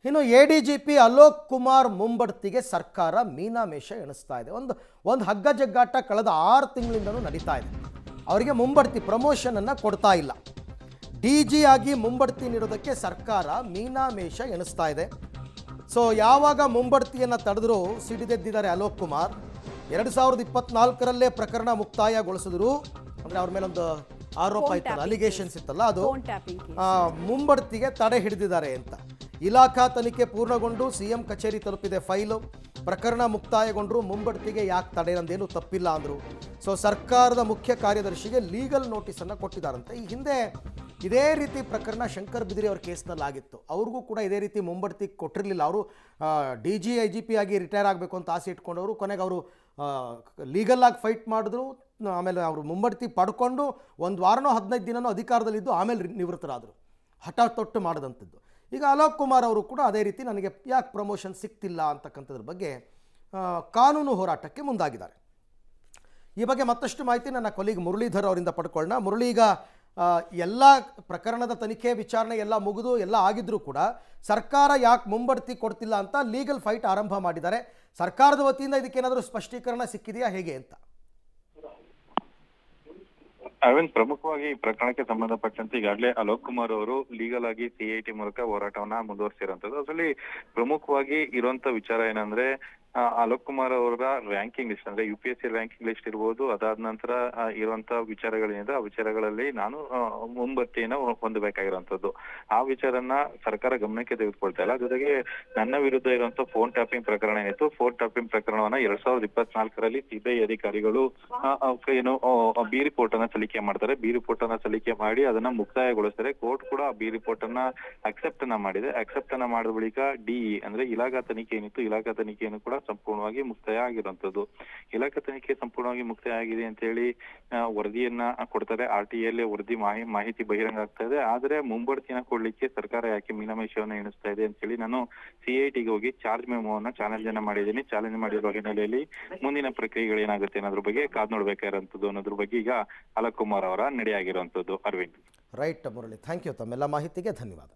ಇನ್ನು ಎಡಿಜಿಪಿ ಅಲೋಕ್ ಕುಮಾರ್ ಮುಂಬಡ್ತಿಗೆ ಸರ್ಕಾರ ಮೀನಾಮೇಷ ಎಣಿಸ್ತಾ ಇದೆ. ಒಂದು ಹಗ್ಗ ಜಗ್ಗಾಟ ಕಳೆದ 6 ತಿಂಗಳಿಂದಲೂ ನಡೀತಾ ಇದೆ. ಅವರಿಗೆ ಮುಂಬಡ್ತಿ ಪ್ರಮೋಷನನ್ನು ಕೊಡ್ತಾ ಇಲ್ಲ. ಡಿಜಿ ಆಗಿ ಮುಂಬಡ್ತಿ ನೀಡೋದಕ್ಕೆ ಸರ್ಕಾರ ಮೀನಾಮೇಷ ಎಣಿಸ್ತಾ ಇದೆ. ಸೊ ಯಾವಾಗ ಮುಂಬಡ್ತಿಯನ್ನು ತಡೆದ್ರು ಸಿಡಿದೆದ್ದಿದ್ದಾರೆ ಅಲೋಕ್ ಕುಮಾರ್. 2024ರಲ್ಲೇ ಪ್ರಕರಣ ಮುಕ್ತಾಯಗೊಳಿಸಿದ್ರು. ಅಂದರೆ ಅವ್ರ ಮೇಲೊಂದು ಆರೋಪ ಇತ್ತಲ್ಲ, ಅಲಿಗೇಷನ್ಸ್ ಇತ್ತಲ್ಲ, ಅದು ಮುಂಬಡ್ತಿಗೆ ತಡೆ ಹಿಡಿದಿದ್ದಾರೆ ಅಂತ. ಇಲಾಖಾ ತನಿಖೆ ಪೂರ್ಣಗೊಂಡು ಸಿಎಂ ಕಚೇರಿ ತಲುಪಿದೆ ಫೈಲು. ಪ್ರಕರಣ ಮುಕ್ತಾಯಗೊಂಡ್ರು ಮುಂಬಡ್ತಿಗೆ ಯಾಕೆ ತಡೆ ಅಂದೇನು ತಪ್ಪಿಲ್ಲ ಅಂದರು. ಸೊ ಸರ್ಕಾರದ ಮುಖ್ಯ ಕಾರ್ಯದರ್ಶಿಗೆ ಲೀಗಲ್ ನೋಟಿಸನ್ನು ಕೊಟ್ಟಿದ್ದಾರಂತೆ. ಈ ಹಿಂದೆ ಇದೇ ರೀತಿ ಪ್ರಕರಣ ಶಂಕರ್ ಬಿದಿರಿ ಅವ್ರ ಕೇಸ್ನಲ್ಲಿ ಆಗಿತ್ತು. ಅವ್ರಿಗೂ ಕೂಡ ಇದೇ ರೀತಿ ಮುಂಬಡ್ತಿ ಕೊಟ್ಟಿರಲಿಲ್ಲ. ಅವರು DG IGP ಆಗಿ ರಿಟೈರ್ ಆಗಬೇಕು ಅಂತ ಆಸೆ ಇಟ್ಕೊಂಡವರು ಕೊನೆಗೆ ಅವರು ಲೀಗಲಾಗಿ ಫೈಟ್ ಮಾಡಿದ್ರು. ಆಮೇಲೆ ಅವರು ಮುಂಬಡ್ತಿ ಪಡ್ಕೊಂಡು 1 ವಾರನೋ 15 ದಿನನೋ ಅಧಿಕಾರದಲ್ಲಿದ್ದು ಆಮೇಲೆ ನಿವೃತ್ತರಾದರು. ಹಠ ತೊಟ್ಟು ಮಾಡಿದಂಥದ್ದು. ಈಗ ಅಲೋಕ್ ಕುಮಾರ್ ಅವರು ಕೂಡ ಅದೇ ರೀತಿ ನನಗೆ ಯಾಕೆ ಪ್ರಮೋಷನ್ ಸಿಗ್ತಿಲ್ಲ ಅಂತಕ್ಕಂಥದ್ರ ಬಗ್ಗೆ ಕಾನೂನು ಹೋರಾಟಕ್ಕೆ ಮುಂದಾಗಿದ್ದಾರೆ. ಈ ಬಗ್ಗೆ ಮತ್ತಷ್ಟು ಮಾಹಿತಿ ನನ್ನ ಕೊಲೀಗ್ ಮುರಳೀಧರ್ ಅವರಿಂದ ಪಡ್ಕೊಳ್ಳೋಣ. ಮುರಳಿ, ಈಗ ಎಲ್ಲ ಪ್ರಕರಣದ ತನಿಖೆ ವಿಚಾರಣೆ ಎಲ್ಲ ಮುಗಿದು ಎಲ್ಲ ಆಗಿದ್ರೂ ಕೂಡ ಸರ್ಕಾರ ಯಾಕೆ ಮುಂಬಡ್ತಿ ಕೊಡ್ತಿಲ್ಲ ಅಂತ ಲೀಗಲ್ ಫೈಟ್ ಆರಂಭ ಮಾಡಿದ್ದಾರೆ. ಸರ್ಕಾರದ ವತಿಯಿಂದ ಇದಕ್ಕೇನಾದರೂ ಸ್ಪಷ್ಟೀಕರಣ ಸಿಕ್ಕಿದೆಯಾ ಹೇಗೆ ಅಂತ? ಅರವಿಂದ್, ಪ್ರಮುಖವಾಗಿ ಈ ಪ್ರಕರಣಕ್ಕೆ ಸಂಬಂಧಪಟ್ಟಂತೆ ಈಗಾಗಲೇ ಅಲೋಕ್ ಕುಮಾರ್ ಅವರು ಲೀಗಲ್ ಆಗಿ CIT ಮೂಲಕ ಹೋರಾಟವನ್ನ ಮುಂದುವರಿಸಿರುವಂತದ್ದು. ಅದರಲ್ಲಿ ಪ್ರಮುಖವಾಗಿ ಇರುವಂತ ವಿಚಾರ ಏನಂದ್ರೆ, ಅಲೋಕ್ ಕುಮಾರ್ ಅವರ ರ್ಯಾಂಕಿಂಗ್ ಲಿಸ್ಟ್ ಅಂದ್ರೆ UPSC ರ್ಯಾಂಕಿಂಗ್ ಲಿಸ್ಟ್ ಇರ್ಬೋದು, ಅದಾದ ನಂತರ ಇರುವಂತಹ ವಿಚಾರಗಳೇನಿದೆ ಆ ವಿಚಾರಗಳಲ್ಲಿ ನಾನು ಮುಂಬಡ್ತಿಯನ್ನ ಹೊಂದಬೇಕಾಗಿರುವಂತದ್ದು. ಆ ವಿಚಾರನ ಸರ್ಕಾರ ಗಮನಕ್ಕೆ ತೆಗೆದುಕೊಳ್ತಾ ಇಲ್ಲ. ಜೊತೆಗೆ ನನ್ನ ವಿರುದ್ಧ ಇರುವಂತಹ ಫೋನ್ ಟ್ಯಾಪಿಂಗ್ ಪ್ರಕರಣ ಏನಿತ್ತು, ಫೋನ್ ಟ್ಯಾಪಿಂಗ್ ಪ್ರಕರಣವನ್ನ 2024ರಲ್ಲಿ CBI ಅಧಿಕಾರಿಗಳು ಏನು ಬಿ ರಿಪೋರ್ಟ್ ಅನ್ನ ಸಲ್ಲಿಕೆ ಮಾಡ್ತಾರೆ. ಬಿ ರಿಪೋರ್ಟ್ ಅನ್ನ ಸಲ್ಲಿಕೆ ಮಾಡಿ ಅದನ್ನ ಮುಕ್ತಾಯಗೊಳಿಸ್ತಾರೆ. ಕೋರ್ಟ್ ಕೂಡ ಬಿ ರಿಪೋರ್ಟ್ ಅನ್ನ ಅಕ್ಸೆಪ್ಟ್ ಅನ್ನ ಮಾಡಿದೆ. ಅಕ್ಸೆಪ್ಟ್ ಅನ್ನ ಮಾಡಿದ ಬಳಿಕ DE ಅಂದ್ರೆ ಇಲಾಖಾ ತನಿಖೆ ಏನಿತ್ತು, ಇಲಾಖಾ ತನಿಖೆಯನ್ನು ಕೂಡ ಸಂಪೂರ್ಣವಾಗಿ ಮುಕ್ತಾಯ ಆಗಿರುವಂತದ್ದು. ಇಲಾಖಾ ತನಿಖೆ ಸಂಪೂರ್ಣವಾಗಿ ಮುಕ್ತಾಯ ಆಗಿದೆ ಅಂತ ಹೇಳಿ ವರದಿಯನ್ನ ಕೊಡ್ತಾರೆ. RTI ಯಲ್ಲಿ ವರದಿ ಮಾಹಿತಿ ಬಹಿರಂಗ ಆಗ್ತಾ ಇದೆ. ಆದ್ರೆ ಮುಂಬಡ್ತಿನ ಕೊಡ್ಲಿಕ್ಕೆ ಸರ್ಕಾರ ಯಾಕೆ ಮೀನಾಮೇಷವನ್ನ ಎಣಿಸ್ತಾ ಇದೆ ಅಂತ ಹೇಳಿ ನಾನು CITಗೆ ಹೋಗಿ ಚಾರ್ಜ್ ಮೆಮೋವನ್ನ ಚಾಲೆಂಜ್ ಅನ್ನ ಮಾಡಿದ್ದೀನಿ. ಚಾಲೆಂಜ್ ಮಾಡಿರುವ ಹಿನ್ನೆಲೆಯಲ್ಲಿ ಮುಂದಿನ ಪ್ರಕ್ರಿಯೆಗಳು ಏನಾಗುತ್ತೆ ಅನ್ನೋದ್ರ ಬಗ್ಗೆ ಕಾದ್ ನೋಡ್ಬೇಕಾಗಿರುವಂತದ್ದು ಅನ್ನೋದ್ರ ಬಗ್ಗೆ ಈಗ ಅಲೋಕ್ ಕುಮಾರ್ ಅವರ ನಡೆಯಾಗಿರುವಂತದ್ದು. Arvind. Right Murali, thank you. ತಮ್ಮೆಲ್ಲ ಮಾಹಿತಿಗೆ ಧನ್ಯವಾದ.